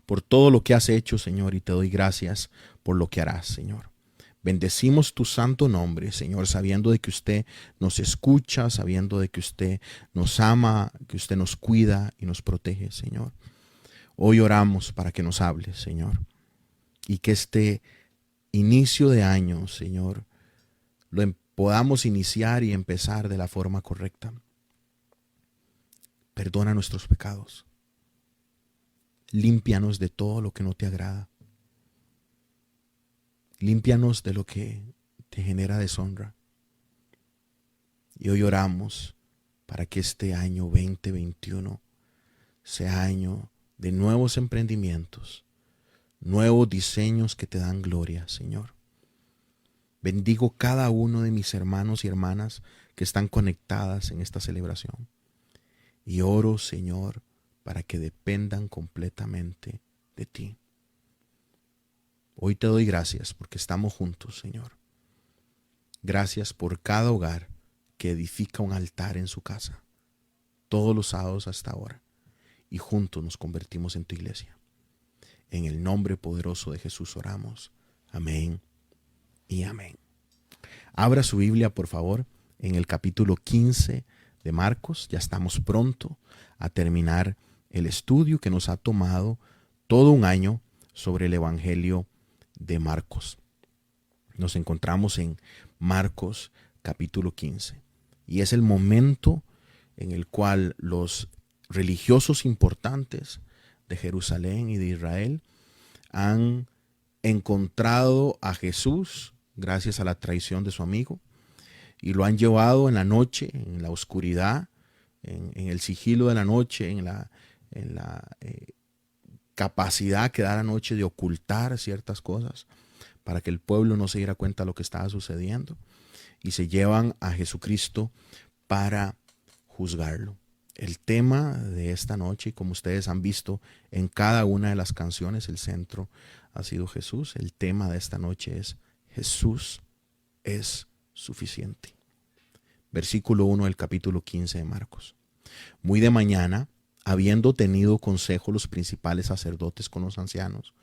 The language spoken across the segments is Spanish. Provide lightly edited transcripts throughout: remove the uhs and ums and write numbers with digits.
por todo lo que has hecho, Señor, y te doy gracias por lo que harás, Señor. Bendecimos tu santo nombre, Señor, sabiendo de que usted nos escucha, sabiendo de que usted nos ama, que usted nos cuida y nos protege, Señor. Hoy oramos para que nos hable, Señor, y que este inicio de año, Señor, podamos iniciar y empezar de la forma correcta. Perdona nuestros pecados. Límpianos de todo lo que no te agrada. Límpianos de lo que te genera deshonra. Y hoy oramos para que este año 2021 sea año de nuevos emprendimientos, nuevos diseños que te dan gloria, Señor. Bendigo cada uno de mis hermanos y hermanas que están conectadas en esta celebración. Y oro, Señor, para que dependan completamente de ti. Hoy te doy gracias porque estamos juntos, Señor. Gracias por cada hogar que edifica un altar en su casa, todos los sábados hasta ahora, y juntos nos convertimos en tu iglesia. En el nombre poderoso de Jesús oramos. Amén y amén. Abra su Biblia, por favor, en el capítulo 15 de Marcos. Ya estamos pronto a terminar el estudio que nos ha tomado todo un año sobre el Evangelio de Marcos. Nos encontramos en Marcos capítulo 15 y es el momento en el cual los religiosos importantes de Jerusalén y de Israel han encontrado a Jesús gracias a la traición de su amigo y lo han llevado en la noche, en la oscuridad, en el sigilo de la noche, en la capacidad que da la noche de ocultar ciertas cosas para que el pueblo no se diera cuenta de lo que estaba sucediendo, y se llevan a Jesucristo para juzgarlo. El tema de esta noche, como ustedes han visto en cada una de las canciones, el centro ha sido Jesús. El tema de esta noche es Jesús es suficiente. Versículo 1 del capítulo 15 de Marcos. Muy de mañana, habiendo tenido consejo los principales sacerdotes con los ancianos,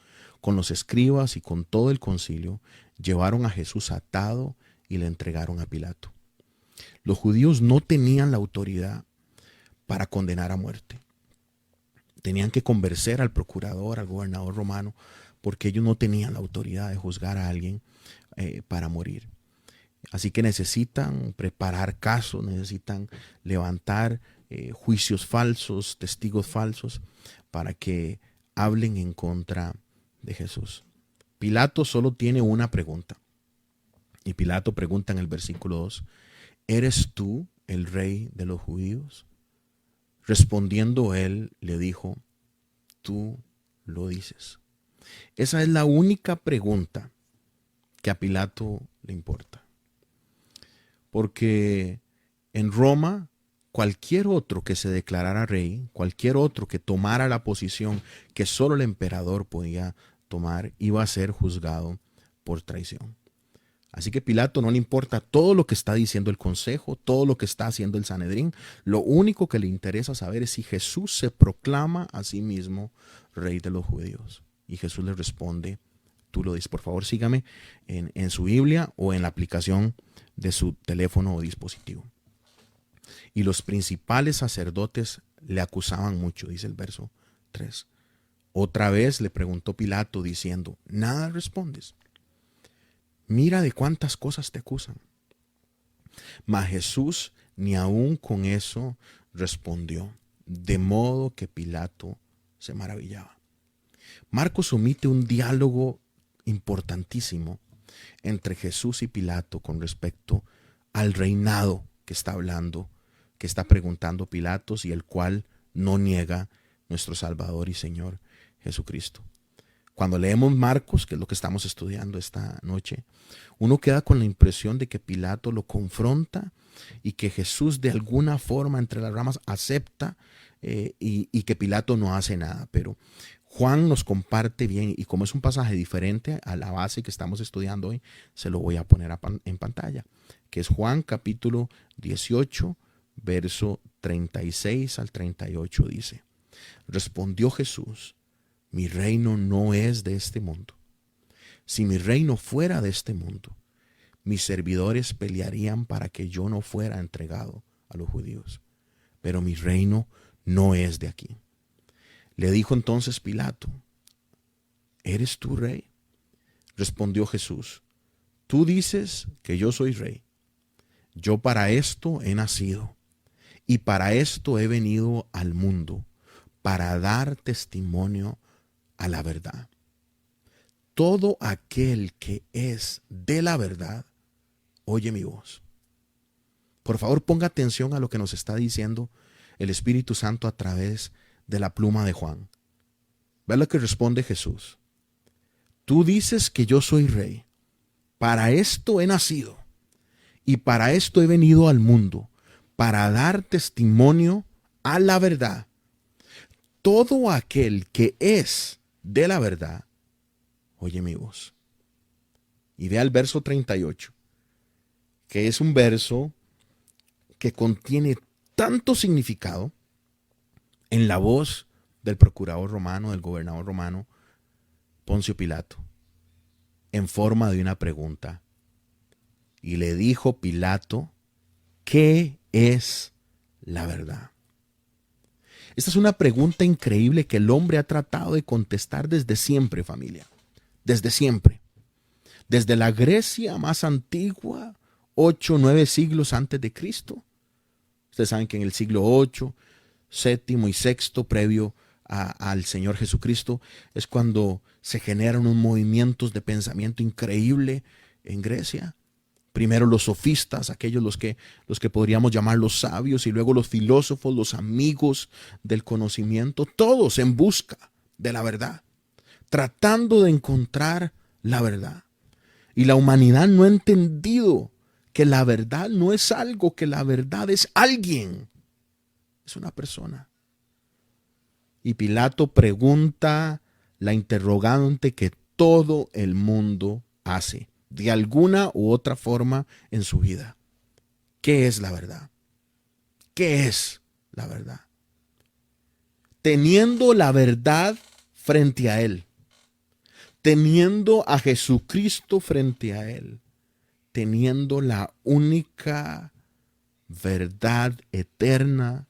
con los escribas y con todo el concilio, llevaron a Jesús atado y le entregaron a Pilato. Los judíos no tenían la autoridad para condenar a muerte. Tenían que convencer al procurador, al gobernador romano, porque ellos no tenían la autoridad de juzgar a alguien para morir. Así que necesitan preparar casos, necesitan levantar juicios falsos, testigos falsos, para que hablen en contra de Jesús. Pilato solo tiene una pregunta. Y Pilato pregunta en el versículo 2, ¿eres tú el rey de los judíos? Respondiendo él, le dijo, tú lo dices. Esa es la única pregunta que a Pilato le importa. Porque en Roma, cualquier otro que se declarara rey, cualquier otro que tomara la posición que solo el emperador podía tomar, iba a ser juzgado por traición. Así que Pilato no le importa todo lo que está diciendo el consejo, todo lo que está haciendo el Sanedrín. Lo único que le interesa saber es si Jesús se proclama a sí mismo rey de los judíos. Y Jesús le responde, tú lo dices. Por favor, sígame en su Biblia o en la aplicación de su teléfono o dispositivo. Y los principales sacerdotes le acusaban mucho, dice el verso 3. Otra vez le preguntó Pilato diciendo, ¿nada respondes? Mira de cuántas cosas te acusan. Mas Jesús ni aun con eso respondió, de modo que Pilato se maravillaba. Marcos omite un diálogo importantísimo entre Jesús y Pilato con respecto al reinado que está hablando, que está preguntando Pilatos y el cual no niega nuestro Salvador y Señor Jesucristo. Cuando leemos Marcos, que es lo que estamos estudiando esta noche, uno queda con la impresión de que Pilato lo confronta y que Jesús de alguna forma entre las ramas acepta y que Pilato no hace nada. Pero Juan nos comparte bien, y como es un pasaje diferente a la base que estamos estudiando hoy, se lo voy a poner en pantalla, que es Juan capítulo 18, verso 36 al 38 dice, respondió Jesús, Mi reino no es de este mundo. Si mi reino fuera de este mundo, mis servidores pelearían para que yo no fuera entregado a los judíos. Pero mi reino no es de aquí. Le dijo entonces Pilato: ¿eres tú rey? Respondió Jesús: tú dices que yo soy rey. Yo para esto he nacido y para esto he venido al mundo, para dar testimonio a la verdad. Todo aquel que es de la verdad, oye mi voz. Por favor, ponga atención a lo que nos está diciendo el Espíritu Santo a través de la pluma de Juan. Ve lo que responde Jesús: tú dices que yo soy rey. Para esto he nacido y para esto he venido al mundo, para dar testimonio a la verdad. Todo aquel que es de la verdad, oye mi voz. Y vea el verso 38, que es un verso que contiene tanto significado en la voz del procurador romano, del gobernador romano, Poncio Pilato, en forma de una pregunta. Y le dijo Pilato: ¿qué es la verdad? Esta es una pregunta increíble que el hombre ha tratado de contestar desde siempre, familia. Desde siempre. Desde la Grecia más antigua, 8 o 9 siglos antes de Cristo. Ustedes saben que en el siglo 8, séptimo y sexto, previo al Señor Jesucristo, es cuando se generan unos movimientos de pensamiento increíble en Grecia. Primero los sofistas, aquellos los que podríamos llamar los sabios, y luego los filósofos, los amigos del conocimiento, todos en busca de la verdad, tratando de encontrar la verdad. Y la humanidad no ha entendido que la verdad no es algo, que la verdad es alguien, es una persona. Y Pilato pregunta la interrogante que todo el mundo hace, de alguna u otra forma en su vida. ¿Qué es la verdad? ¿Qué es la verdad? Teniendo la verdad frente a él, teniendo a Jesucristo frente a él, teniendo la única verdad eterna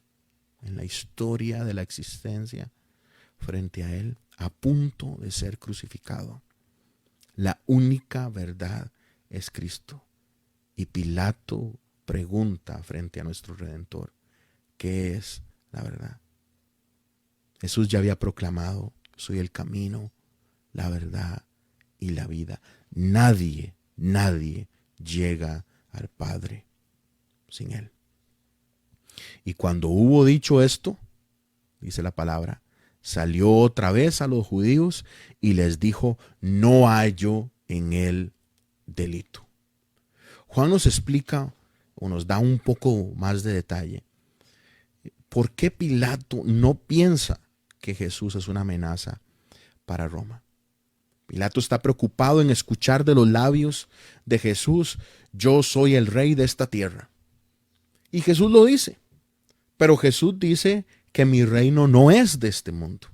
en la historia de la existencia frente a él, a punto de ser crucificado. La única verdad es Cristo. Y Pilato pregunta frente a nuestro Redentor: ¿qué es la verdad? Jesús ya había proclamado: soy el camino, la verdad y la vida. Nadie llega al Padre sin Él. Y cuando hubo dicho esto, dice la palabra, salió otra vez a los judíos y les dijo: no hallo en él delito. Juan nos explica o nos da un poco más de detalle por qué Pilato no piensa que Jesús es una amenaza para Roma. Pilato está preocupado en escuchar de los labios de Jesús: yo soy el rey de esta tierra. Y Jesús lo dice. Pero Jesús dice que mi reino no es de este mundo.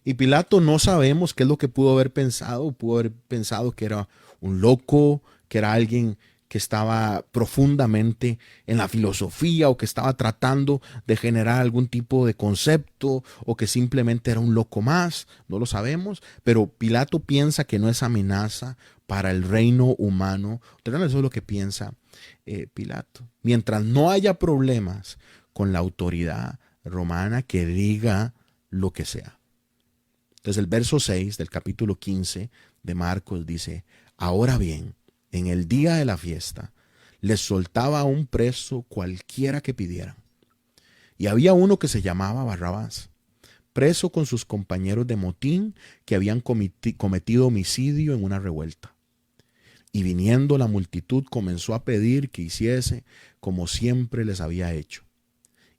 Y Pilato no sabemos qué es lo que pudo haber pensado. Pudo haber pensado que era un loco, que era alguien que estaba profundamente en la filosofía, o que estaba tratando de generar algún tipo de concepto, o que simplemente era un loco más. No lo sabemos, pero Pilato piensa que no es amenaza para el reino humano. Eso es lo que piensa Pilato. Mientras no haya problemas con la autoridad romana, que diga lo que sea. Entonces el verso 6 del capítulo 15 de Marcos dice: ahora bien, en el día de la fiesta les soltaba a un preso cualquiera que pidieran. Y había uno que se llamaba Barrabás, preso con sus compañeros de motín que habían cometido homicidio en una revuelta. Y viniendo la multitud comenzó a pedir que hiciese como siempre les había hecho.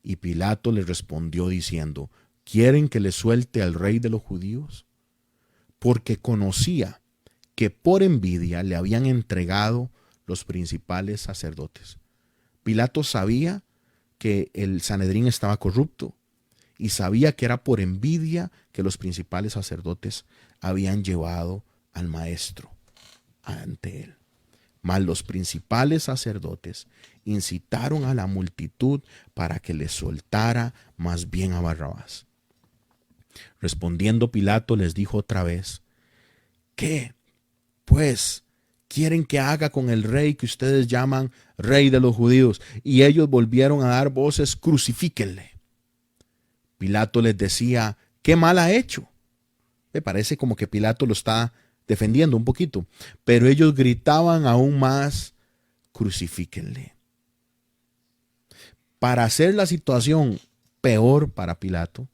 Y Pilato les respondió diciendo: ¿quieren que les suelte al rey de los judíos? Porque conocía que por envidia le habían entregado los principales sacerdotes. Pilato sabía que el Sanedrín estaba corrupto y sabía que era por envidia que los principales sacerdotes habían llevado al maestro ante él. Mas los principales sacerdotes incitaron a la multitud para que le soltara más bien a Barrabás. Respondiendo Pilato les dijo otra vez: ¿qué, pues, quieren que haga con el rey que ustedes llaman rey de los judíos? Y ellos volvieron a dar voces: crucifíquenle. Pilato les decía: ¿qué mal ha hecho? Me parece como que Pilato lo está defendiendo un poquito, pero ellos gritaban aún más: crucifíquenle. Para hacer la situación peor para Pilato,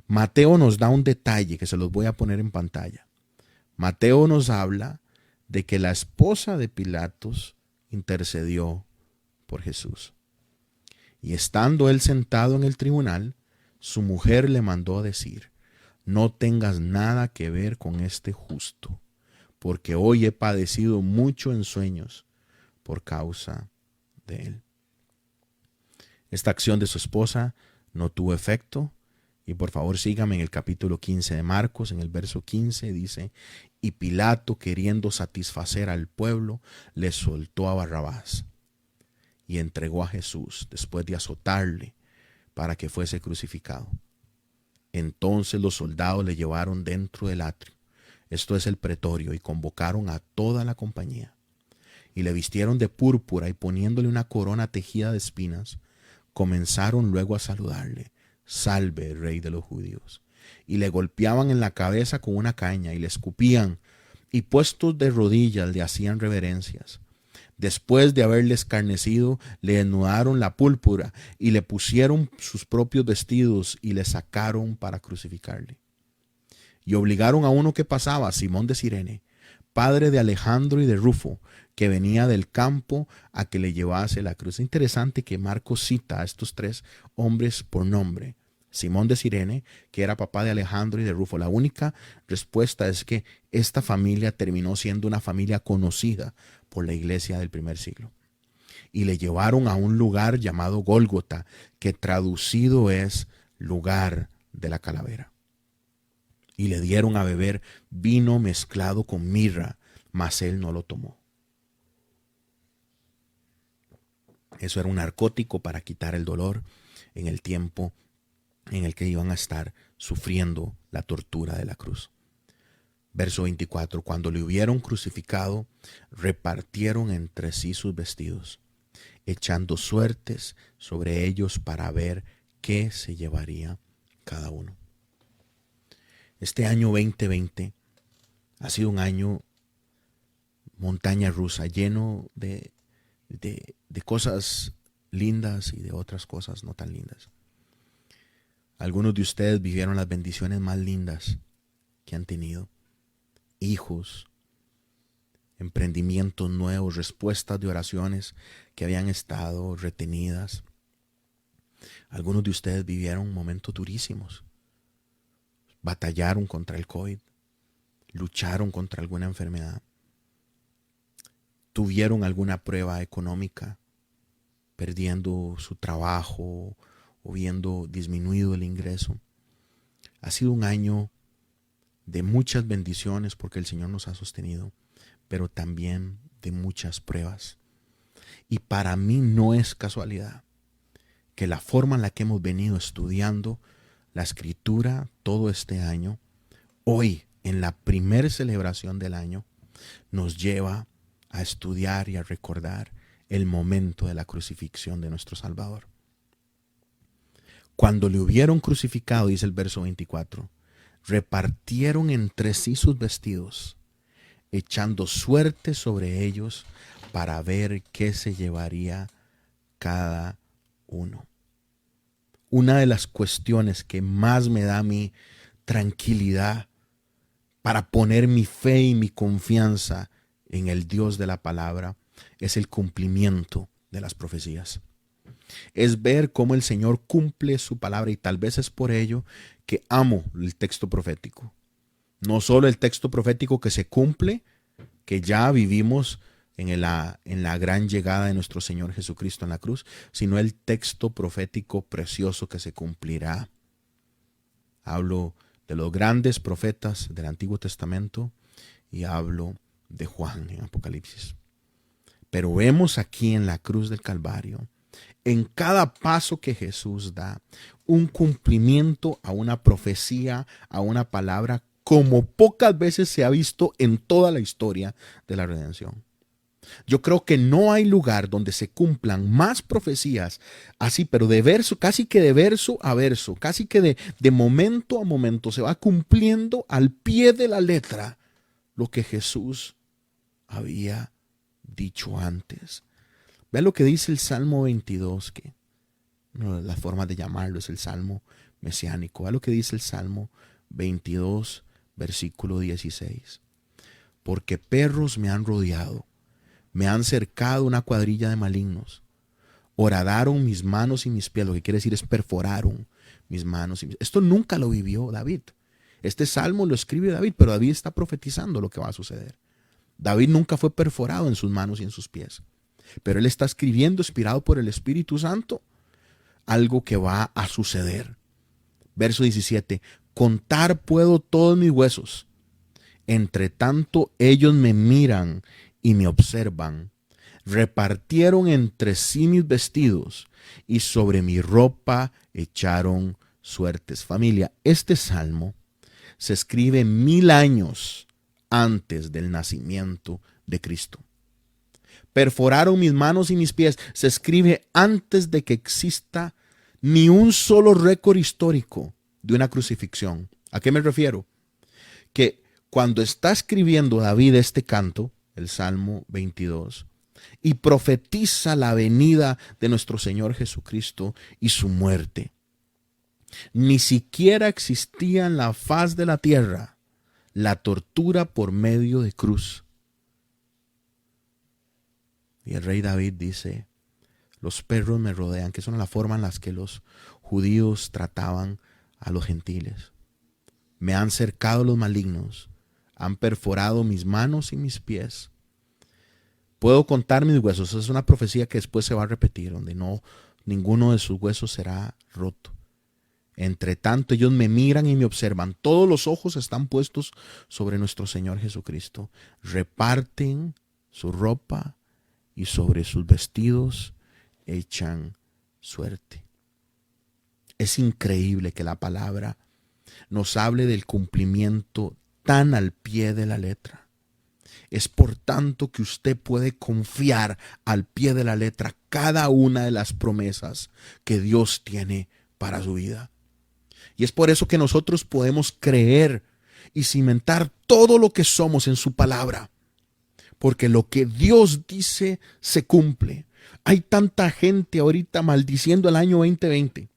Mateo nos da un detalle que se los voy a poner en pantalla. Mateo nos habla de que la esposa de Pilatos intercedió por Jesús. Y estando él sentado en el tribunal, su mujer le mandó a decir: no tengas nada que ver con este justo, porque hoy he padecido mucho en sueños por causa de él. Esta acción de su esposa no tuvo efecto. Y por favor sígame en el capítulo 15 de Marcos, en el verso 15 dice: y Pilato, queriendo satisfacer al pueblo, le soltó a Barrabás y entregó a Jesús después de azotarle para que fuese crucificado. Entonces los soldados le llevaron dentro del atrio, esto es el pretorio, y convocaron a toda la compañía. Y le vistieron de púrpura y poniéndole una corona tejida de espinas, comenzaron luego a saludarle: salve, rey de los judíos. Y le golpeaban en la cabeza con una caña y le escupían, y puestos de rodillas le hacían reverencias. Después de haberle escarnecido, le desnudaron la púrpura y le pusieron sus propios vestidos y le sacaron para crucificarle. Y obligaron a uno que pasaba, Simón de Cirene, padre de Alejandro y de Rufo, que venía del campo, a que le llevase la cruz. Es interesante que Marcos cita a estos tres hombres por nombre. Simón de Cirene, que era papá de Alejandro y de Rufo. La única respuesta es que esta familia terminó siendo una familia conocida por la iglesia del primer siglo. Y le llevaron a un lugar llamado Gólgota, que traducido es lugar de la calavera. Y le dieron a beber vino mezclado con mirra, mas él no lo tomó. Eso era un narcótico para quitar el dolor en el tiempo en el que iban a estar sufriendo la tortura de la cruz. Verso 24: cuando le hubieron crucificado, repartieron entre sí sus vestidos, echando suertes sobre ellos para ver qué se llevaría cada uno. Este año 2020 ha sido un año montaña rusa, lleno de cosas lindas y de otras cosas no tan lindas. Algunos de ustedes vivieron las bendiciones más lindas que han tenido: hijos, emprendimientos nuevos, respuestas de oraciones que habían estado retenidas. Algunos de ustedes vivieron momentos durísimos, batallaron contra el COVID, lucharon contra alguna enfermedad, tuvieron alguna prueba económica, perdiendo su trabajo o viendo disminuido el ingreso. Ha sido un año de muchas bendiciones porque el Señor nos ha sostenido, pero también de muchas pruebas. Y para mí no es casualidad que la forma en la que hemos venido estudiando la Escritura todo este año, hoy en la primer celebración del año, nos lleva a estudiar y a recordar el momento de la crucifixión de nuestro Salvador. Cuando le hubieron crucificado, dice el verso 24, repartieron entre sí sus vestidos, echando suerte sobre ellos para ver qué se llevaría cada uno. Una de las cuestiones que más me da mi tranquilidad para poner mi fe y mi confianza en el Dios de la palabra es el cumplimiento de las profecías. Es ver cómo el Señor cumple su palabra, y tal vez es por ello que amo el texto profético. No solo el texto profético que se cumple, que ya vivimos en la gran llegada de nuestro Señor Jesucristo en la cruz, sino el texto profético precioso que se cumplirá Hablo de los grandes profetas del Antiguo Testamento y hablo de Juan en Apocalipsis. Pero vemos aquí en la cruz del Calvario, en cada paso que Jesús da, un cumplimiento a una profecía, a una palabra, como pocas veces se ha visto en toda la historia de la redención. Yo creo que no hay lugar donde se cumplan más profecías así, pero de verso, casi que de verso a verso, casi que de momento a momento se va cumpliendo al pie de la letra lo que Jesús había dicho antes. Vean lo que dice el Salmo 22, que una de las formas de llamarlo es el Salmo mesiánico. Vean lo que dice el Salmo 22, versículo 16. Porque perros me han rodeado, me han cercado una cuadrilla de malignos. Horadaron mis manos y mis pies. Lo que quiere decir es perforaron mis manos y mis pies. Esto nunca lo vivió David. Este salmo lo escribe David, pero David está profetizando lo que va a suceder. David nunca fue perforado en sus manos y en sus pies. Pero él está escribiendo, inspirado por el Espíritu Santo, algo que va a suceder. Verso 17. Contar puedo todos mis huesos. Entre tanto ellos me miran y me observan. Repartieron entre sí mis vestidos y sobre mi ropa echaron suertes. Familia, este salmo se escribe 1000 años antes del nacimiento de Cristo. Perforaron mis manos y mis pies. Se escribe antes de que exista ni un solo récord histórico de una crucifixión. ¿A qué me refiero? Que cuando está escribiendo David este canto, el Salmo 22, y profetiza la venida de nuestro Señor Jesucristo y su muerte, ni siquiera existía en la faz de la tierra la tortura por medio de cruz. Y el rey David dice, los perros me rodean, que son la forma en la que los judíos trataban a los gentiles. Me han cercado los malignos, han perforado mis manos y mis pies. Puedo contar mis huesos. Es una profecía que después se va a repetir, donde no ninguno de sus huesos será roto. Entre tanto, ellos me miran y me observan. Todos los ojos están puestos sobre nuestro Señor Jesucristo. Reparten su ropa y sobre sus vestidos echan suerte. Es increíble que la palabra nos hable del cumplimiento tan al pie de la letra. Es por tanto que usted puede confiar al pie de la letra cada una de las promesas que Dios tiene para su vida. Y es por eso que nosotros podemos creer y cimentar todo lo que somos en su palabra. Porque lo que Dios dice se cumple. Hay tanta gente ahorita maldiciendo el año 2020.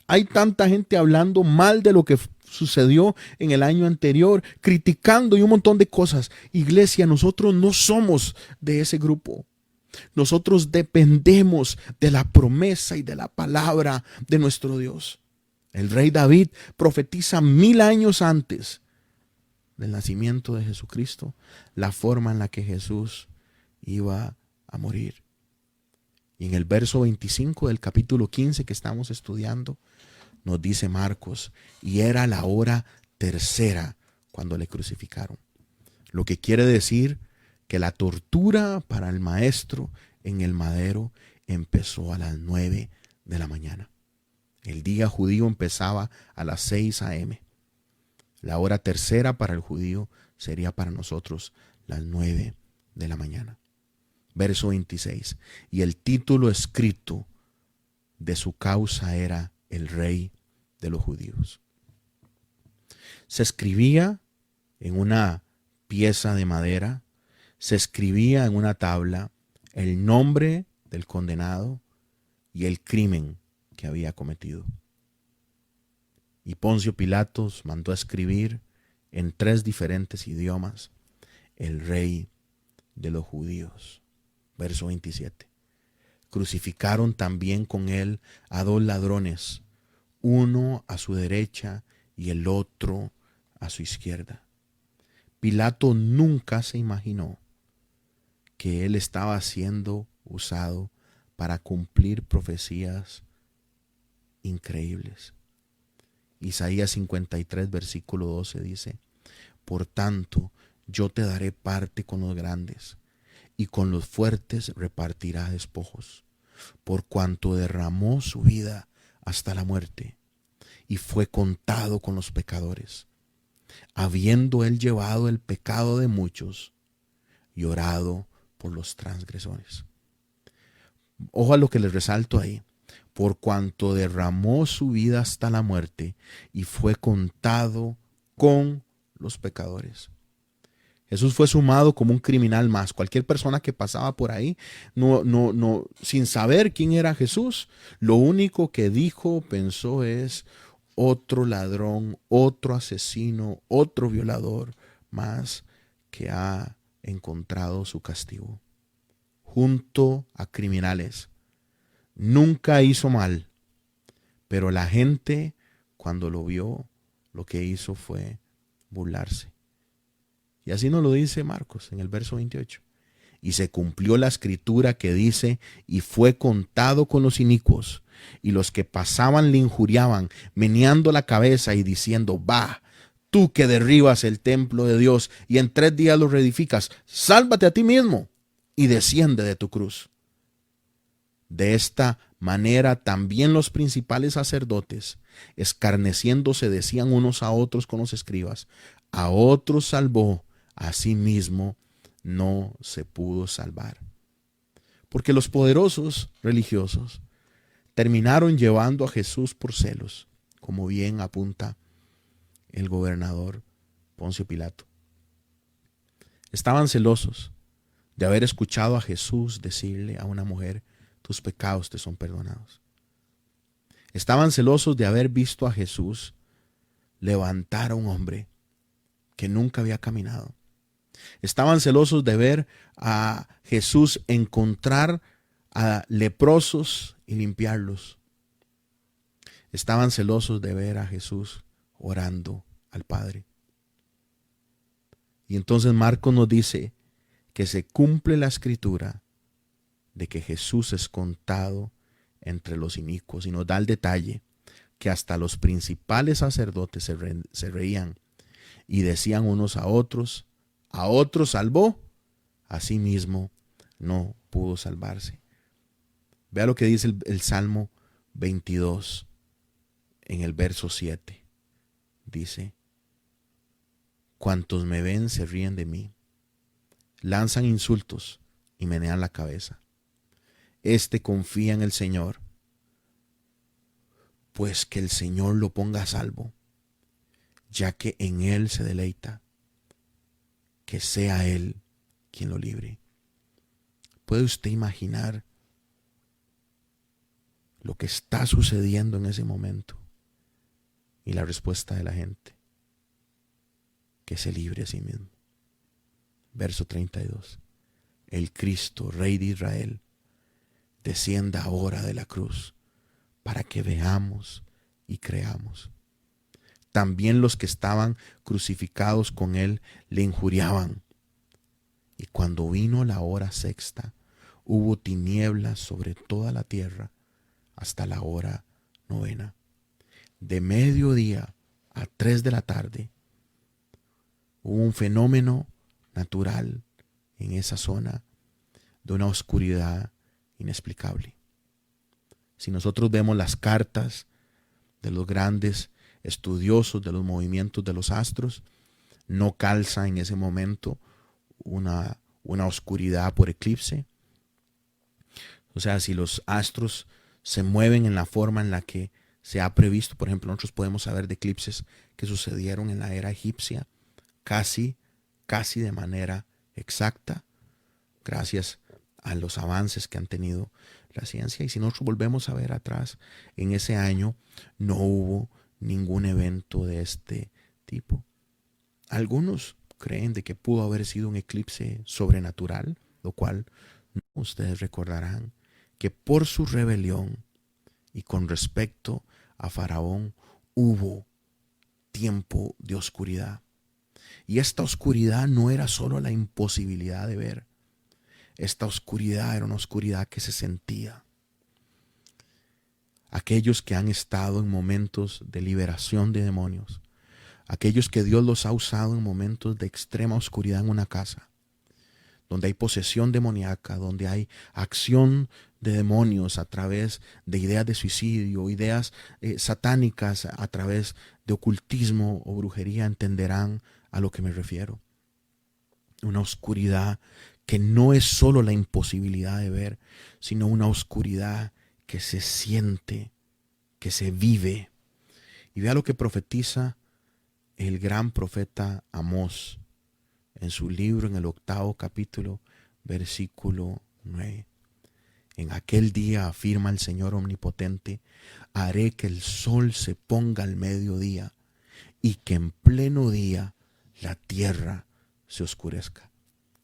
Hay tanta gente hablando mal de lo que sucedió en el año anterior, criticando y un montón de cosas. Iglesia, nosotros no somos de ese grupo. Nosotros dependemos de la promesa y de la palabra de nuestro Dios. El rey David profetiza 1000 años antes del nacimiento de Jesucristo la forma en la que Jesús iba a morir. Y en el verso 25 del capítulo 15 que estamos estudiando, nos dice Marcos, y era la hora tercera cuando le crucificaron. Lo que quiere decir que la tortura para el maestro en el madero empezó a las 9 de la mañana. El día judío empezaba a las 6 a.m. La hora tercera para el judío sería para nosotros las 9 de la mañana. Verso 26. Y el título escrito de su causa era el Rey de los Judíos. Se escribía en una pieza de madera, se escribía en una tabla el nombre del condenado y el crimen que había cometido. Y Poncio Pilatos mandó a escribir en 3 diferentes idiomas el Rey de los Judíos. Verso 27. Crucificaron también con él a 2 ladrones, uno a su derecha y el otro a su izquierda. Pilato nunca se imaginó que él estaba siendo usado para cumplir profecías increíbles. Isaías 53, versículo 12 dice: por tanto, yo te daré parte con los grandes, y con los fuertes repartirá despojos, por cuanto derramó su vida hasta la muerte, y fue contado con los pecadores, habiendo él llevado el pecado de muchos y orado por los transgresores. Ojo a lo que les resalto ahí: por cuanto derramó su vida hasta la muerte y fue contado con los pecadores. Jesús fue sumado como un criminal más. Cualquier persona que pasaba por ahí, sin saber quién era Jesús, lo único que dijo, pensó es: otro ladrón, otro asesino, otro violador más que ha encontrado su castigo. Junto a criminales. Nunca hizo mal, pero la gente, cuando lo vio, lo que hizo fue burlarse. Y así nos lo dice Marcos en el verso 28. Y se cumplió la escritura que dice: y fue contado con los inicuos, y los que pasaban le injuriaban, meneando la cabeza y diciendo: va, tú que derribas el templo de Dios y en 3 días lo reedificas, sálvate a ti mismo y desciende de tu cruz. De esta manera también los principales sacerdotes, escarneciéndose, decían unos a otros con los escribas: a otros salvó, a sí mismo no se pudo salvar. Porque los poderosos religiosos terminaron llevando a Jesús por celos, como bien apunta el gobernador Poncio Pilato. Estaban celosos de haber escuchado a Jesús decirle a una mujer: tus pecados te son perdonados. Estaban celosos de haber visto a Jesús levantar a un hombre que nunca había caminado. Estaban celosos de ver a Jesús encontrar a leprosos y limpiarlos. Estaban celosos de ver a Jesús orando al Padre. Y entonces Marcos nos dice que se cumple la escritura de que Jesús es contado entre los inicuos, y nos da el detalle que hasta los principales sacerdotes se reían y decían unos a otros: a otros salvó, a sí mismo no pudo salvarse. Vea lo que dice el Salmo 22 en el verso 7. Dice: cuantos me ven se ríen de mí, lanzan insultos y menean la cabeza. Este confía en el Señor, pues que el Señor lo ponga a salvo, ya que en él se deleita, que sea él quien lo libre. ¿Puede usted imaginar lo que está sucediendo en ese momento? Y la respuesta de la gente: que se libre a sí mismo. Verso 32. El Cristo, Rey de Israel, descienda ahora de la cruz, para que veamos y creamos. También los que estaban crucificados con él le injuriaban. Y cuando vino la hora sexta, hubo tinieblas sobre toda la tierra hasta la hora 9. De mediodía a 3 de la tarde, hubo un fenómeno natural en esa zona de una oscuridad inexplicable. Si nosotros vemos las cartas de los grandes estudiosos de los movimientos de los astros, no calza en ese momento una oscuridad por eclipse. O sea, si los astros se mueven en la forma en la que se ha previsto, por ejemplo, nosotros podemos saber de eclipses que sucedieron en la era egipcia casi de manera exacta, gracias a los avances que han tenido la ciencia. Y si nosotros volvemos a ver atrás, en ese año no hubo ningún evento de este tipo. Algunos creen de que pudo haber sido un eclipse sobrenatural, lo cual ustedes recordarán que por su rebelión y con respecto a Faraón hubo tiempo de oscuridad. Y esta oscuridad no era solo la imposibilidad de ver. Esta oscuridad era una oscuridad que se sentía. aquellos que han estado en momentos de liberación de demonios, aquellos que Dios los ha usado en momentos de extrema oscuridad en una casa, donde hay posesión demoníaca, donde hay acción de demonios a través de ideas de suicidio, ideas satánicas a través de ocultismo o brujería, entenderán a lo que me refiero. Una oscuridad que no es solo la imposibilidad de ver, sino una oscuridad que se siente, que se vive. Y vea lo que profetiza el gran profeta Amós en su libro, en el 8º capítulo, versículo 9. En aquel día, afirma el Señor omnipotente, haré que el sol se ponga al mediodía y que en pleno día la tierra se oscurezca.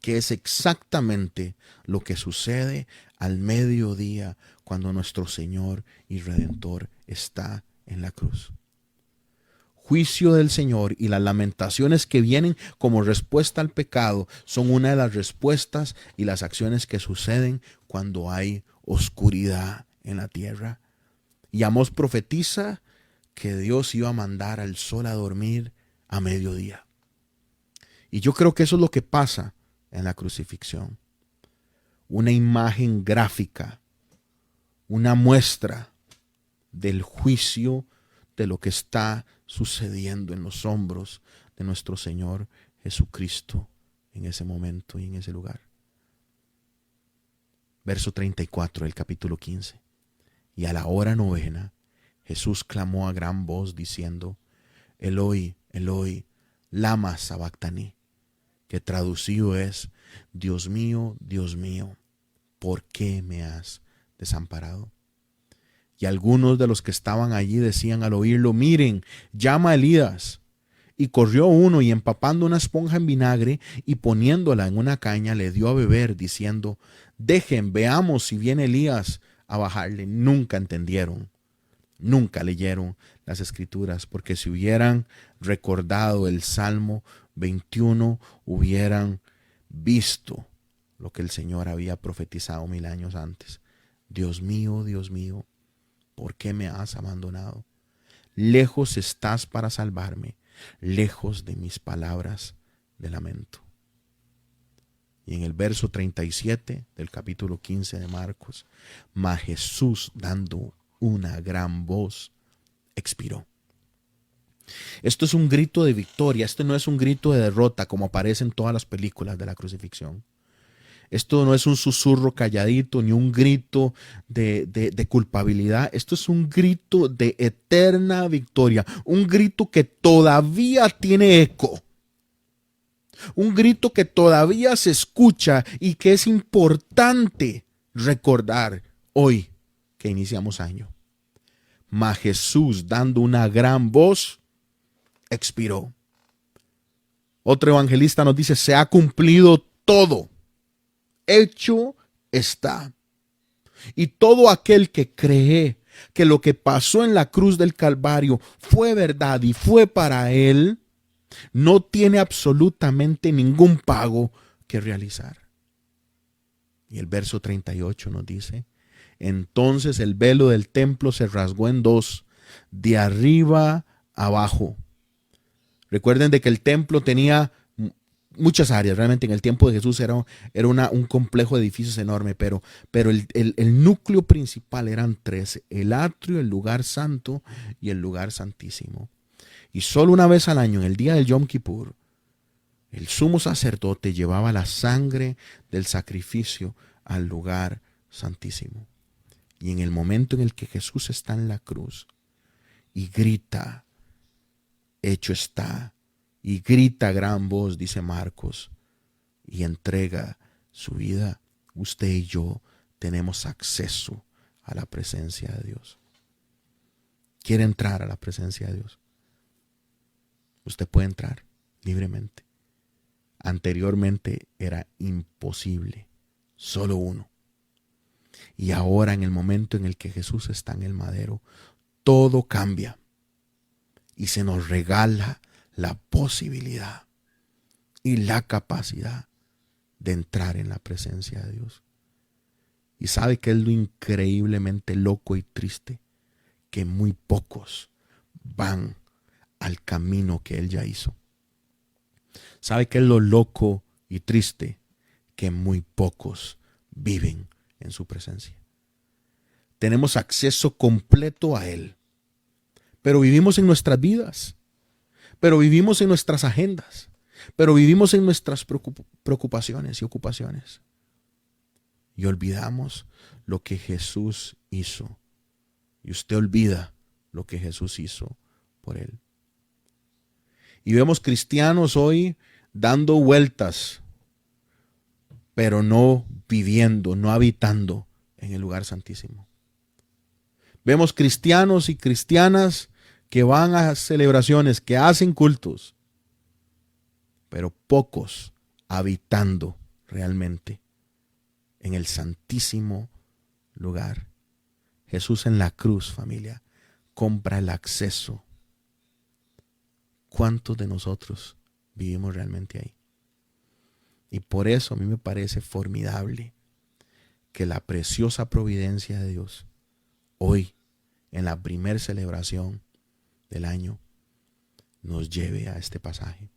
Que es exactamente lo que sucede al mediodía cuando nuestro Señor y Redentor está en la cruz. Juicio del Señor y las lamentaciones que vienen como respuesta al pecado son una de las respuestas y las acciones que suceden cuando hay oscuridad en la tierra. Y Amós profetiza que Dios iba a mandar al sol a dormir a mediodía. Y yo creo que eso es lo que pasa en la crucifixión. Una imagen gráfica, una muestra del juicio de lo que está sucediendo en los hombros de nuestro Señor Jesucristo en ese momento y en ese lugar. Verso 34 del capítulo 15. Y a la hora 9, Jesús clamó a gran voz diciendo: Eloi, Eloi, lama sabactani, que traducido es: Dios mío, ¿por qué me has desamparado? Y algunos de los que estaban allí decían al oírlo: miren, llama a Elías. Y corrió uno y empapando una esponja en vinagre y poniéndola en una caña le dio a beber, diciendo: dejen, veamos si viene Elías a bajarle. Nunca entendieron, nunca leyeron las escrituras, porque si hubieran recordado el Salmo 21, hubieran visto lo que el Señor había profetizado 1000 años antes. Dios mío, ¿por qué me has abandonado? Lejos estás para salvarme, lejos de mis palabras de lamento. Y en el verso 37 del capítulo 15 de Marcos, mas Jesús, dando una gran voz, expiró. Esto es un grito de victoria, esto no es un grito de derrota como aparece en todas las películas de la crucifixión. Esto no es un susurro calladito ni un grito de culpabilidad. Esto es un grito de eterna victoria. Un grito que todavía tiene eco. Un grito que todavía se escucha y que es importante recordar hoy que iniciamos año. Mas Jesús, dando una gran voz, expiró. Otro evangelista nos dice: se ha cumplido todo. Hecho está. Y todo aquel que cree que lo que pasó en la cruz del Calvario fue verdad y fue para él, no tiene absolutamente ningún pago que realizar. Y el verso 38 nos dice: entonces el velo del templo se rasgó en dos, de arriba abajo. Recuerden de que el templo tenía muchas áreas. Realmente en el tiempo de Jesús era un complejo de edificios enorme, pero el núcleo principal eran 3: el atrio, el lugar santo y el lugar santísimo. Y solo una vez al año, en el día del Yom Kippur, el sumo sacerdote llevaba la sangre del sacrificio al lugar santísimo. Y en el momento en el que Jesús está en la cruz y grita: hecho está, y grita a gran voz, dice Marcos, y entrega su vida, usted y yo tenemos acceso a la presencia de Dios. ¿Quiere entrar a la presencia de Dios? Usted puede entrar libremente. Anteriormente era imposible, solo uno. Y ahora, en el momento en el que Jesús está en el madero, todo cambia y se nos regala la posibilidad y la capacidad de entrar en la presencia de Dios. Y sabe que es lo increíblemente loco y triste, que muy pocos van al camino que Él ya hizo. ¿Sabe qué es lo loco y triste? Que muy pocos viven en su presencia. Tenemos acceso completo a Él, pero vivimos en nuestras vidas, pero vivimos en nuestras agendas, pero vivimos en nuestras preocupaciones y ocupaciones. Y olvidamos lo que Jesús hizo. Y usted olvida lo que Jesús hizo por Él. Y vemos cristianos hoy dando vueltas, pero no viviendo, no habitando en el lugar santísimo. Vemos cristianos y cristianas que van a celebraciones, que hacen cultos, pero pocos habitando realmente en el santísimo lugar. Jesús en la cruz, familia, compra el acceso. ¿Cuántos de nosotros vivimos realmente ahí? Y por eso a mí me parece formidable que la preciosa providencia de Dios hoy, en la primer celebración del año, nos lleve a este pasaje.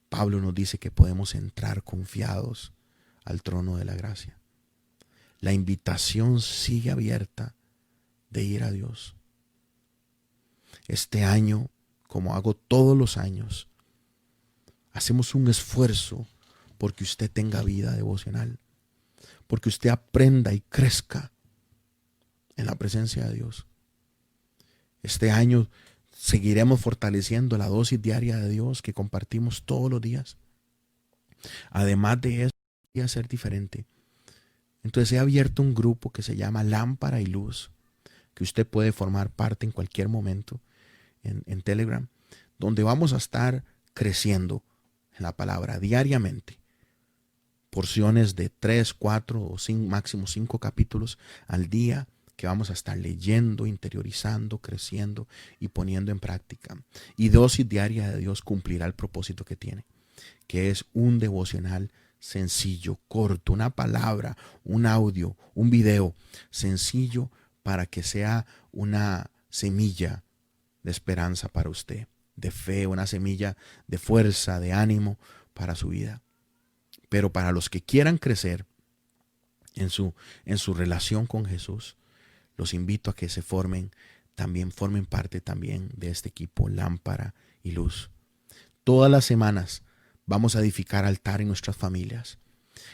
Pablo nos dice que podemos entrar confiados al trono de la gracia. La invitación sigue abierta de ir a Dios. Este año, como hago todos los años, hacemos un esfuerzo porque usted tenga vida devocional, porque usted aprenda y crezca en la presencia de Dios. Este año seguiremos fortaleciendo la dosis diaria de Dios que compartimos todos los días. Además de eso, voy a ser diferente. Entonces he abierto un grupo que se llama Lámpara y Luz, que usted puede formar parte en cualquier momento en Telegram, donde vamos a estar creciendo en la palabra diariamente. Porciones de 3, 4 o 5, máximo 5 capítulos al día que vamos a estar leyendo, interiorizando, creciendo y poniendo en práctica. Y dosis diaria de Dios cumplirá el propósito que tiene, que es un devocional sencillo, corto, una palabra, un audio, un video sencillo para que sea una semilla de esperanza para usted, de fe, una semilla de fuerza, de ánimo para su vida. Pero para los que quieran crecer en su relación con Jesús, los invito a que formen parte también de este equipo Lámpara y Luz. Todas las semanas vamos a edificar altar en nuestras familias.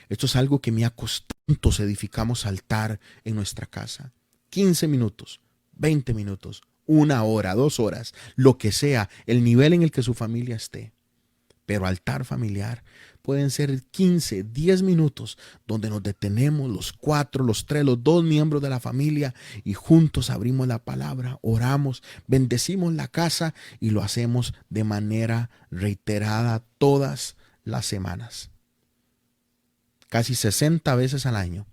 Esto es algo que me ha costado. Juntos edificamos altar en nuestra casa. 15 minutos, 20 minutos, 1 hora, 2 horas, lo que sea, el nivel en el que su familia esté. Pero altar familiar pueden ser 15, 10 minutos donde nos detenemos los 4, los 3, los 2 miembros de la familia y juntos abrimos la palabra, oramos, bendecimos la casa y lo hacemos de manera reiterada todas las semanas. Casi 60 veces al año,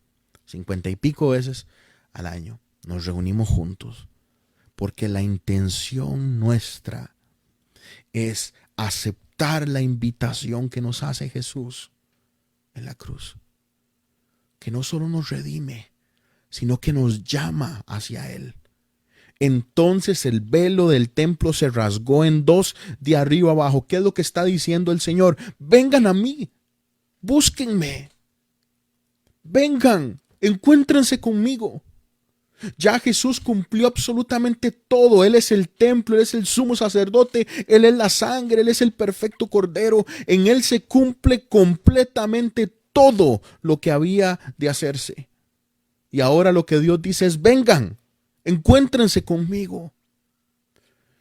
50 y pico veces al año nos reunimos juntos, porque la intención nuestra es aceptar la invitación que nos hace Jesús en la cruz, que no solo nos redime, sino que nos llama hacia Él. Entonces el velo del templo se rasgó en 2 de arriba abajo. ¿Qué es lo que está diciendo el Señor? Vengan a mí, búsquenme, vengan, encuéntrense conmigo. Ya Jesús cumplió absolutamente todo. Él es el templo, Él es el sumo sacerdote, Él es la sangre, Él es el perfecto cordero. En Él se cumple completamente todo lo que había de hacerse. Y ahora lo que Dios dice es: vengan, encuéntrense conmigo.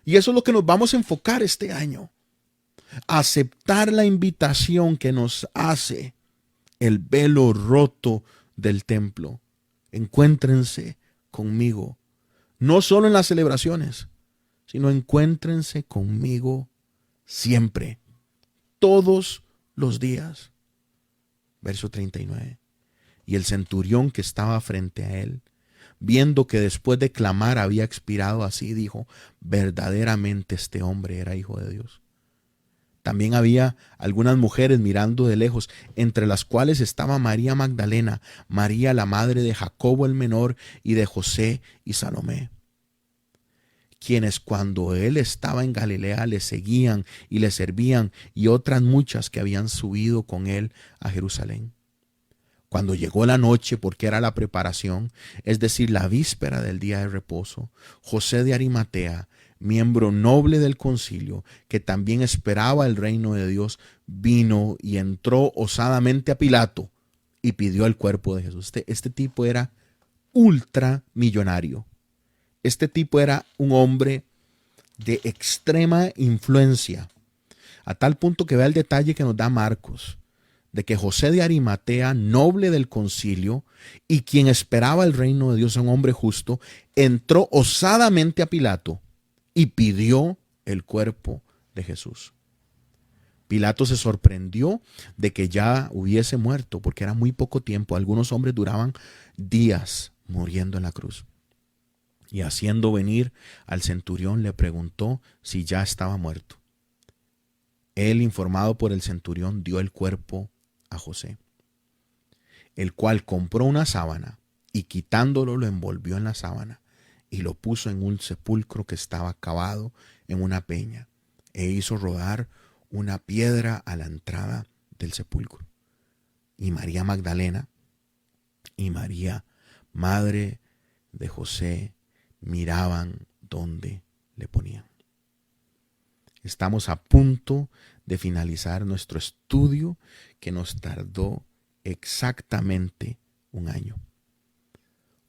Y eso es lo que nos vamos a enfocar este año. Aceptar la invitación que nos hace el velo roto del templo. Encuéntrense conmigo, no solo en las celebraciones, sino encuéntrense conmigo siempre, todos los días. Verso 39. Y el centurión que estaba frente a él, viendo que después de clamar había expirado así, dijo: verdaderamente este hombre era hijo de Dios. También había algunas mujeres mirando de lejos, entre las cuales estaba María Magdalena, María la madre de Jacobo el menor y de José y Salomé. quienes cuando él estaba en Galilea le seguían y le servían, y otras muchas que habían subido con él a Jerusalén. Cuando llegó la noche, porque era la preparación, es decir, la víspera del día de reposo, José de Arimatea, miembro noble del concilio, que también esperaba el reino de Dios, vino y entró osadamente a Pilato y pidió el cuerpo de Jesús. Este tipo era ultramillonario. Este tipo era un hombre de extrema influencia, a tal punto que vea el detalle que nos da Marcos, de que José de Arimatea, noble del concilio y quien esperaba el reino de Dios, un hombre justo, entró osadamente a Pilato y pidió el cuerpo de Jesús. Pilato se sorprendió de que ya hubiese muerto, porque era muy poco tiempo. Algunos hombres duraban días muriendo en la cruz. Y haciendo venir al centurión, le preguntó si ya estaba muerto. Él, informado por el centurión, dio el cuerpo a José, el cual compró una sábana y quitándolo lo envolvió en la sábana y lo puso en un sepulcro que estaba cavado en una peña, e hizo rodar una piedra a la entrada del sepulcro. Y María Magdalena y María, madre de José, miraban dónde le ponían. Estamos a punto de finalizar nuestro estudio que nos tardó exactamente un año.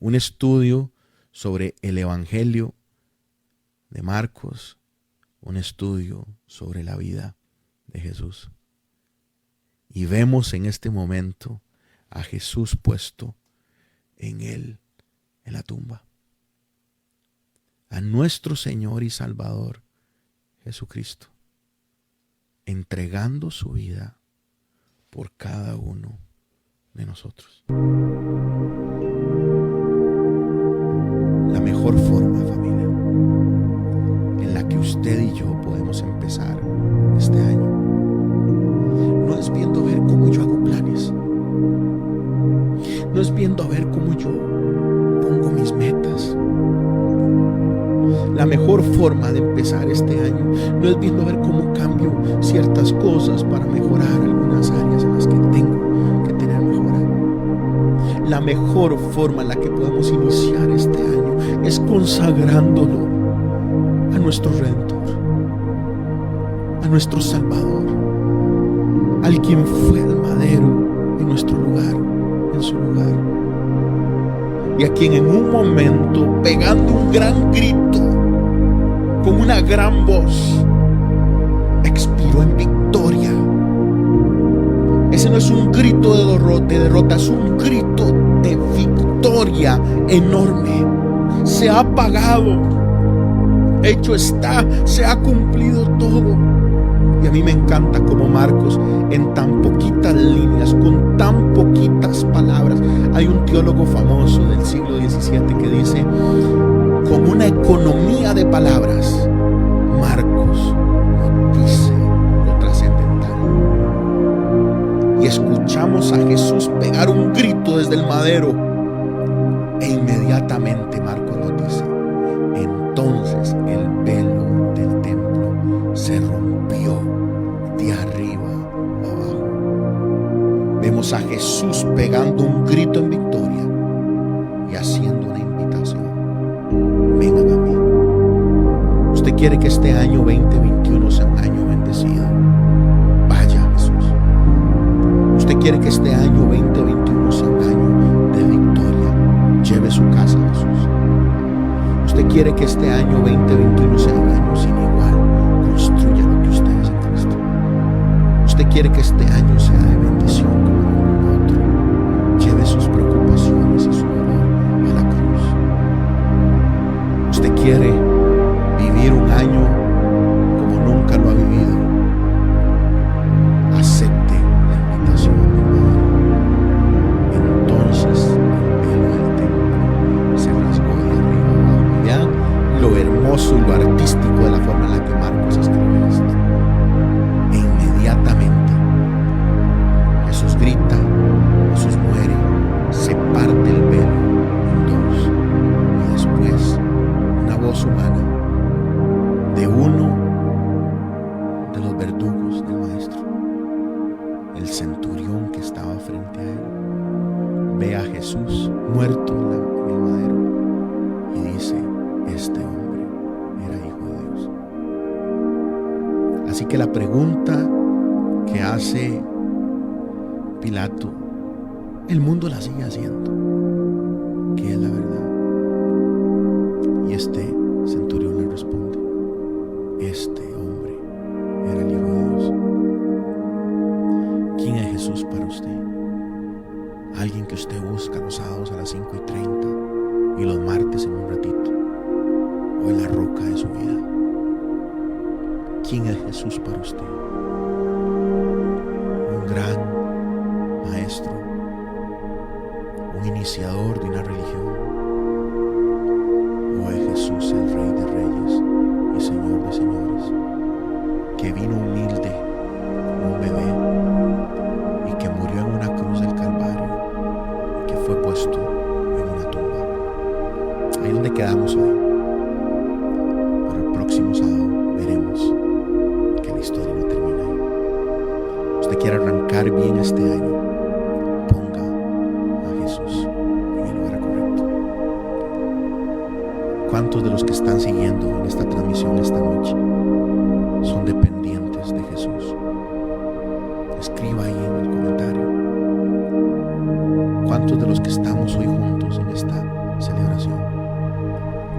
Un estudio sobre el Evangelio de Marcos, un estudio sobre la vida de Jesús. Y vemos en este momento a Jesús puesto en la tumba. A nuestro Señor y Salvador Jesucristo, entregando su vida por cada uno de nosotros. La mejor forma, familia, en la que usted y yo podemos empezar este año, no es viendo a ver cómo yo hago planes, no es viendo a ver cómo yo pongo mis metas. La mejor forma de empezar este año no es viendo a ver cómo cambio ciertas cosas para mejorar algunas áreas en las que tengo que tener mejora. La mejor forma en la que podemos iniciar este año es consagrándolo a nuestro Redentor, a nuestro Salvador, al quien fue el madero en nuestro lugar, en su lugar, y a quien en un momento, pegando un gran grito, con una gran voz, expiró en victoria. Ese no es un grito de derrota, es un grito de victoria enorme. Se ha pagado, hecho está, se ha cumplido todo. Y a mí me encanta como Marcos, en tan poquitas líneas, con tan poquitas palabras. Hay un teólogo famoso del siglo XVII que dice, con una economía de palabras, Marcos nos dice lo trascendental. Y escuchamos a Jesús pegar un grito desde el madero, e inmediatamente Marcos nos dice, entonces el velo del templo se rompió de arriba a abajo. Vemos a Jesús pegando un grito en victoria y haciendo una invitación. Vengan a mí. Usted quiere que este año 2021 sea un año bendecido. Vaya a Jesús. Usted quiere que este año 2021 sea un año de victoria. Lleve su casa a Jesús. Usted quiere que este año 2021 sea un año sin igual. Construya lo que usted es en Cristo. Usted quiere que este año sea de bendición como ningún otro. Lleve sus preocupaciones y su dolor a la cruz. Usted quiere vivir un año como nunca lo ha vivido. Acepte la invitación de Padre. Entonces el velo del templo se rasgó de arriba abajo. Vean lo hermoso y lo artístico de la forma en la que Marcos escribe esto. E inmediatamente Jesús grita, Jesús muere, se parte el velo en dos, y después una voz ojos del maestro. El centurión que estaba frente a él ve a Jesús muerto en el madero y dice: este hombre era hijo de Dios. Así que la pregunta que hace Pilato, el mundo la sigue haciendo: ¿qué es la verdad? Y este centurión le responde: este hombre era el Hijo de Dios. ¿Quién es Jesús para usted? Alguien que usted busca los sábados a las 5:30 y los martes en un ratito, o en la roca de su vida. ¿Quién es Jesús para usted? Un gran maestro, un iniciador de una religión, o es Jesús el Rey de Reyes y Señor de Señores, que vino humilde como un bebé y que murió en una cruz del Calvario y que fue puesto en una tumba. Ahí es donde quedamos hoy. Pero el próximo sábado veremos que la historia no termina ahí. Usted quiere arrancar bien este año, ponga a Jesús en el lugar correcto. ¿Cuántos de los que están siguiendo en esta transmisión esta noche son dependientes de Jesús? Escriba ahí en el comentario. ¿Cuántos de los que estamos hoy juntos en esta celebración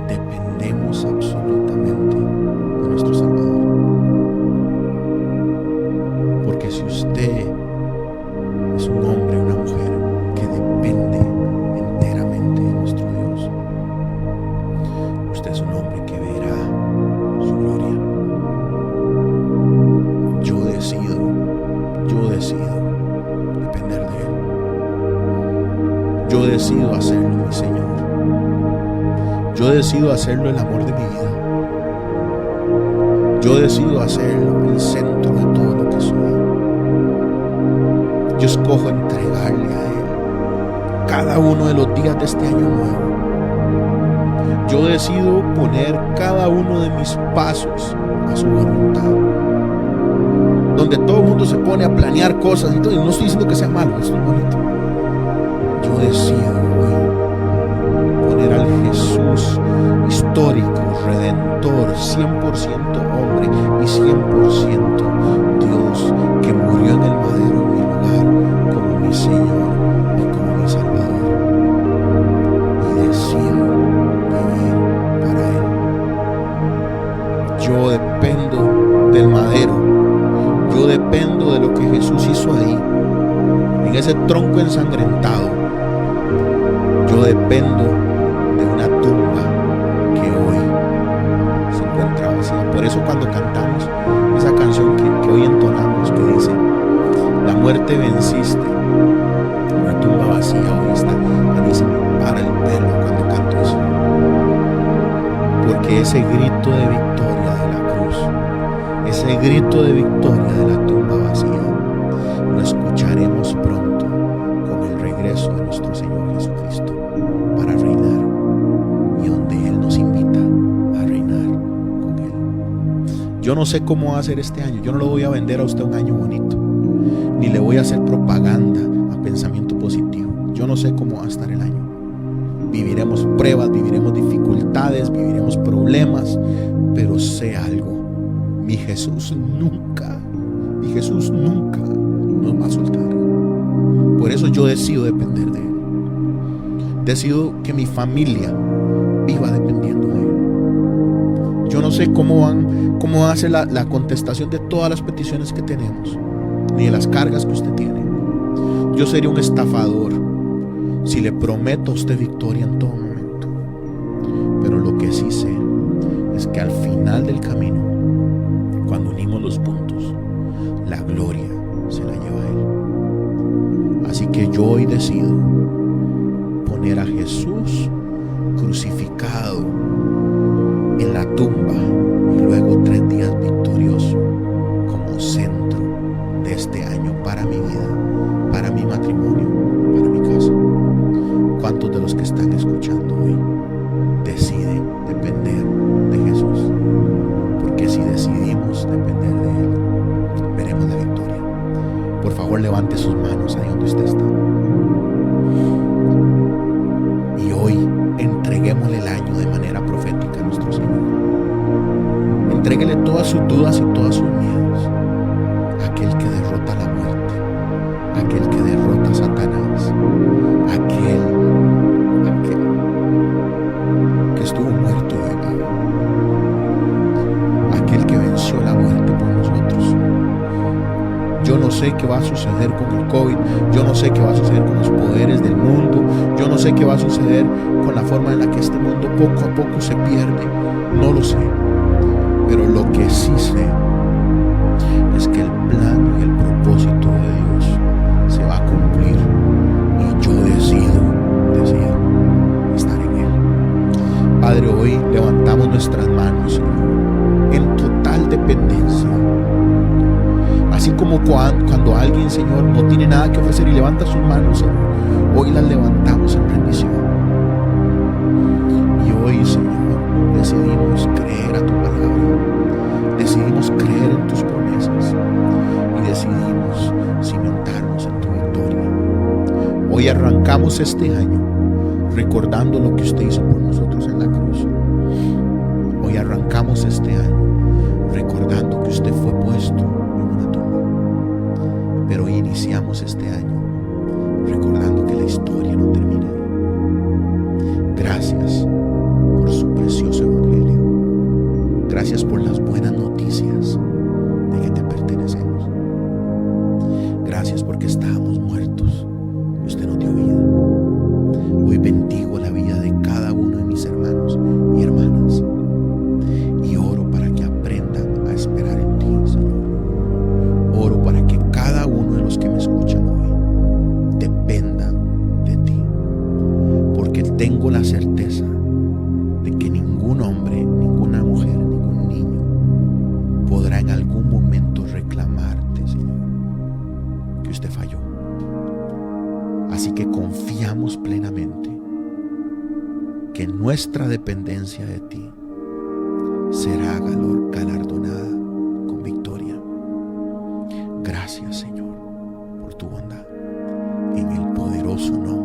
dependemos absolutamente de nuestro Salvador? Porque si usted es un hombre o una mujer que depende enteramente de nuestro Dios, usted es un hombre que verá su gloria. Yo decido depender de Él. Yo decido hacerlo mi Señor. Yo decido hacerlo el amor de mi vida. Yo decido hacerlo el centro de todo lo que soy. Yo escojo entregarle a Él cada uno de los días de este año nuevo. Yo decido poner cada uno de mis pasos a su voluntad. Donde todo el mundo se pone a planear cosas y todo, y no estoy diciendo que sea malo, esto es bonito. Yo decido hoy poner al Jesús histórico, redentor, 100% hombre y 100% Dios, que murió en el madero en mi lugar, como mi Señor y como mi Salvador. Y decido vivir para Él. Yo dependo del madero. Yo dependo de lo que Jesús hizo ahí, en ese tronco ensangrentado. Yo dependo de una tumba que hoy se encuentra vacía. Por eso cuando cantamos esa canción que hoy entonamos, que dice: la muerte venciste, una tumba vacía hoy está. A mí se me para el pelo cuando canto eso, porque ese grito de victoria de la cruz, ese grito de victoria de la tumba vacía, lo escucharemos pronto con el regreso de nuestro Señor Jesucristo para reinar, y donde Él nos invita a reinar con Él. Yo no sé cómo va a ser este año. Yo no lo voy a vender a usted un año bonito, ni le voy a hacer propaganda a pensamiento positivo. Yo no sé cómo va a estar el año. Viviremos pruebas, viviremos dificultades, viviremos problemas, pero sé algo: mi Jesús nunca nos va a soltar. Por eso yo decido depender de Él. Decido que mi familia viva dependiendo de Él. Yo no sé cómo va a ser la contestación de todas las peticiones que tenemos, ni de las cargas que usted tiene. Yo sería un estafador si le prometo a usted victoria en todo momento. Pero lo que sí sé es que al final del camino, cuando unimos los puntos, la gloria se la lleva a Él. Así que yo hoy decido poner a Jesús crucificado en la tumba y luego 3 días victorioso como centro de este año para mi vida, para mi matrimonio, para mi casa. ¿Cuántos de los que están escuchando hoy deciden depender de Jesús? Porque si decidimos depender de Él, por favor levante sus manos ahí donde usted está. Y hoy entreguémosle el año de manera profética a nuestro Señor. Entréguele todas sus dudas y todos sus miedos. Aquel que derrota la muerte, aquel que derrota a Satanás, aquel que estuvo muerto de vivo, aquel que venció la muerte por nosotros. Yo no sé qué va a suceder con el COVID, yo no sé qué va a suceder con los poderes del mundo, yo no sé qué va a suceder con la forma en la que este mundo poco a poco se pierde, no lo sé. Pero lo que sí sé es que el plan y el propósito de Dios se va a cumplir y yo decido estar en Él. Padre, hoy levantamos nuestras manos, Señor, en total dependencia. Así como cuando alguien, Señor, no tiene nada que ofrecer y levanta sus manos, Señor, hoy las levantamos en rendición. Y hoy, Señor, decidimos creer a tu palabra, decidimos creer en tus promesas y decidimos cimentarnos en tu victoria. Hoy arrancamos este año recordando lo que usted hizo por nosotros en la cruz. Hoy arrancamos este año recordando que usted fue puesto en una tumba. Pero hoy iniciamos este año recordando que la historia no termina ahí. Gracias por su precioso evangelio. Gracias por las buenas noticias de que te pertenecemos. Gracias porque estábamos muertos y usted nos dio vida. Hoy bendigo la vida de cada uno de mis hermanos y hermanas y oro para que aprendan a esperar en ti, Señor. Oro para que cada uno de los que me escuchan hoy dependan de ti, porque tengo la certeza de que ningún hombre, ninguna mujer, ningún niño podrá en algún momento reclamarte, Señor, que usted falló. Así que confiamos plenamente que nuestra dependencia de ti será galardonada con victoria. Gracias, Señor, por tu bondad. En el poderoso nombre